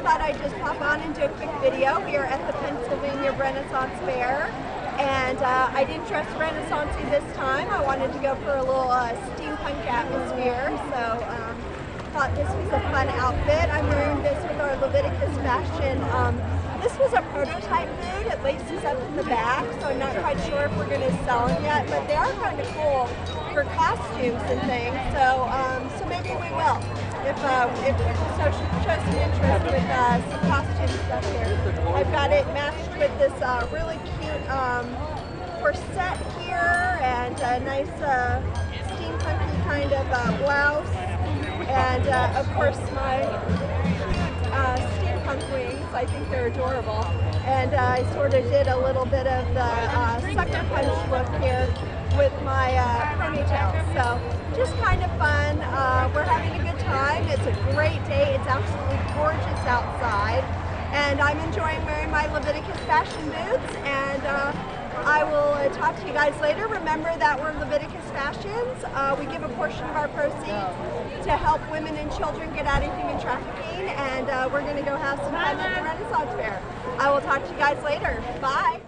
thought I'd just pop on and do a quick video. We are at the Pennsylvania Renaissance Fair, and I didn't dress Renaissance-y this time. I wanted to go for a little steampunk atmosphere, so thought this was a fun outfit. I'm wearing this with our Leviticus Fashion. This was a prototype boot. It laces up in the back, so I'm not quite sure if we're going to sell them yet, but they are kind of cool for costumes and things, so so maybe we will. If people show some interest with some costume stuff here. I've got it matched with this really cute corset here, and a nice steampunky kind of blouse, and of course my steampunk wings. I think they're adorable. And I sort of did a little bit of the Suckerpunch look here with my ponytail. So just kind of fun. We're having a good time. It's a great day. It's absolutely gorgeous outside. And I'm enjoying wearing my Leviticus Fashion boots. And I will talk to you guys later. Remember that we're Leviticus Fashions. We give a portion of our proceeds to help women and children get out of human trafficking. And we're going to go have some fun at the Renaissance Fair. I will talk to you guys later. Bye.